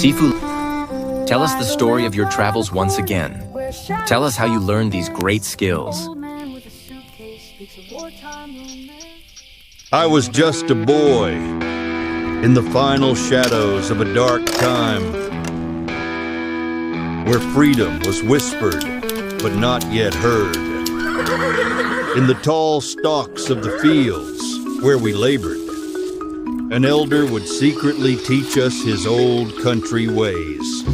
Sifu, tell us the story of your travels once again. Tell us how you learned these great skills. I was just a boy in the final shadows of a dark time where freedom was whispered but not yet heard. In the tall stalks of the fields where we labored, an elder would secretly teach us his old country ways.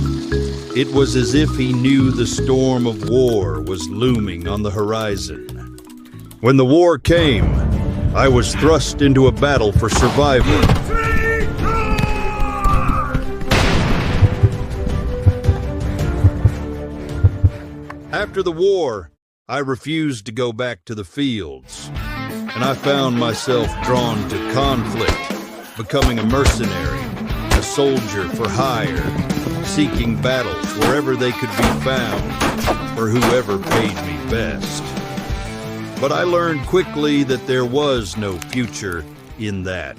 It was as if he knew the storm of war was looming on the horizon. When the war came, I was thrust into a battle for survival. After the war, I refused to go back to the fields, and I found myself drawn to conflict, becoming a mercenary, a soldier for hire, seeking battles wherever they could be found, for whoever paid me best. But I learned quickly that there was no future in that.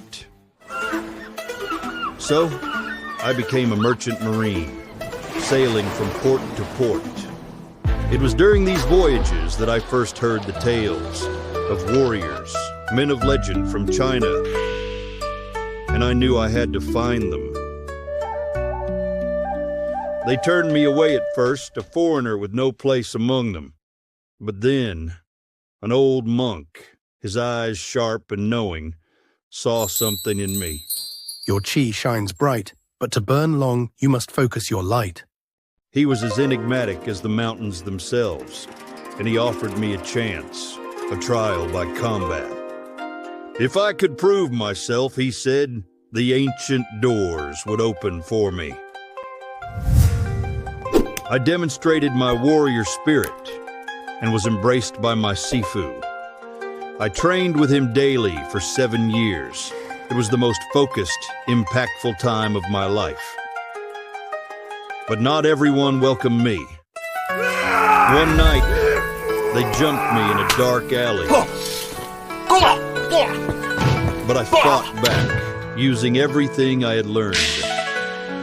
So, I became a merchant marine, sailing from port to port. It was during these voyages that I first heard the tales of warriors, men of legend from China, and I knew I had to find them. They turned me away at first, a foreigner with no place among them. But then, an old monk, his eyes sharp and knowing, saw something in me. Your chi shines bright, but to burn long, you must focus your light. He was as enigmatic as the mountains themselves, and he offered me a chance, a trial by combat. If I could prove myself, he said, the ancient doors would open for me. I demonstrated my warrior spirit and was embraced by my Sifu. I trained with him daily for 7 years. It was the most focused, impactful time of my life. But not everyone welcomed me. One night, they jumped me in a dark alley. But I fought back, using everything I had learned.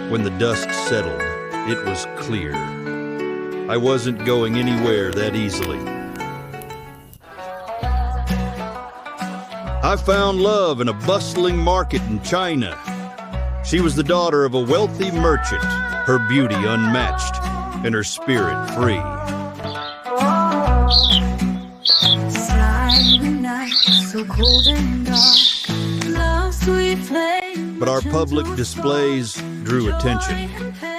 When the dust settled, it was clear. I wasn't going anywhere that easily. I found love in a bustling market in China. She was the daughter of a wealthy merchant, her beauty unmatched and her spirit free. But our public displays drew attention.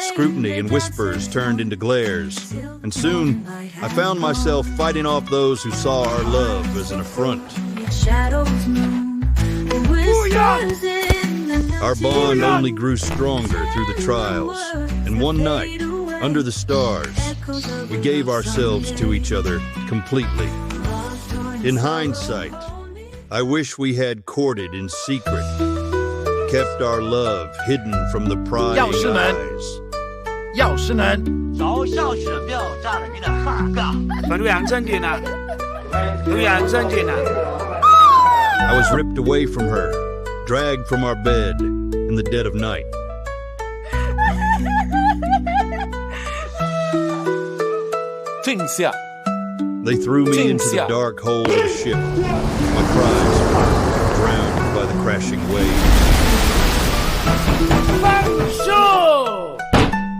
Scrutiny and whispers turned into glares, and soon I found myself fighting off those who saw our love as an affront. Our bond only grew stronger through the trials, and one night, under the stars, we gave ourselves to each other completely. In hindsight, I wish we had courted in secret, kept our love hidden from the prying eyes. 要是能找小指标站了你的哈嘎，反对安正点呐，对安正点呐。I was ripped away from her, dragged from our bed in the dead of night. They threw me into the dark hold of the ship. My cries were drowned by the crashing waves.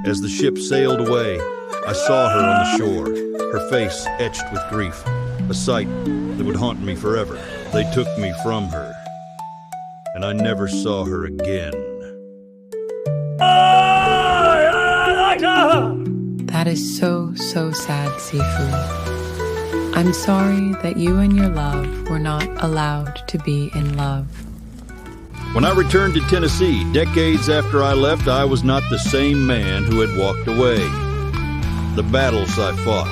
As the ship sailed away, I saw her on the shore, her face etched with grief, a sight that would haunt me forever. They took me from her, and I never saw her again. That is so sad, Sifu. I'm sorry that you and your love were not allowed to be in love. When I returned to Tennessee, decades after I left, I was not the same man who had walked away. The battles I fought,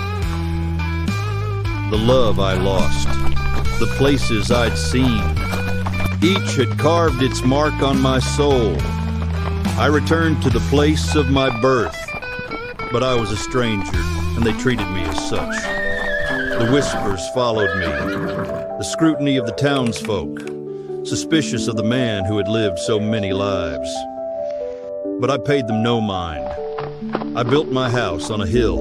the love I lost, the places I'd seen, each had carved its mark on my soul. I returned to the place of my birth, but I was a stranger, and they treated me as such. The whispers followed me, the scrutiny of the townsfolk, suspicious of the man who had lived so many lives. but I paid them no mind. I built my house on a hill,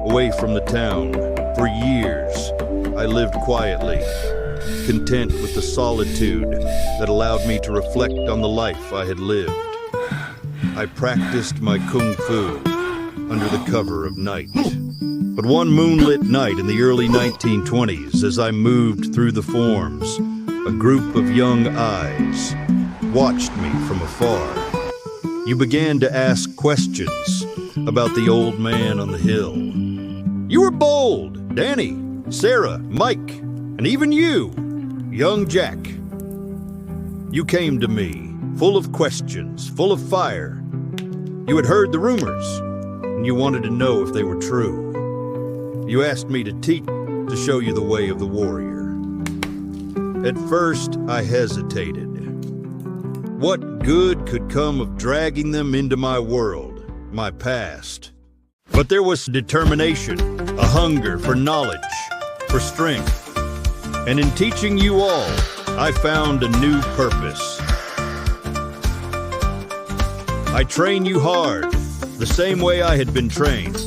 away from the town. For years, I lived quietly, content with the solitude that allowed me to reflect on the life I had lived. I practiced my kung fu under the cover of night. But one moonlit night in the early 1920s, as I moved through the forms, a group of young eyes watched me from afar. You began to ask questions about the old man on the hill. You were bold, Danny, Sarah, Mike, and even you, young Jack. You came to me, full of questions, full of fire. You had heard the rumors, and you wanted to know if they were true. You asked me to teach, to show you the way of the warrior. At first, I hesitated. What good could come of dragging them into my world, my past? But there was determination, a hunger for knowledge, for strength. And in teaching you all, I found a new purpose. I train you hard, the same way I had been trained.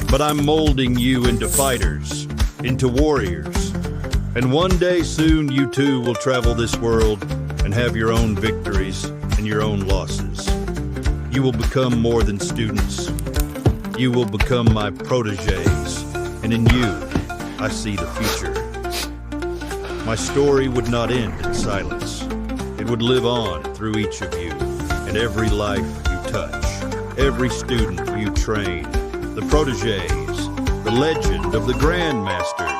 But I'm molding you into fighters, into warriors. And one day soon you too will travel this world and have your own victories and your own losses. You will become more than students. You will become my proteges, and in you, I see the future. My story would not end in silence. It would live on through each of you, and every life you touch, every student you train, the proteges, the legend of the Grandmasters.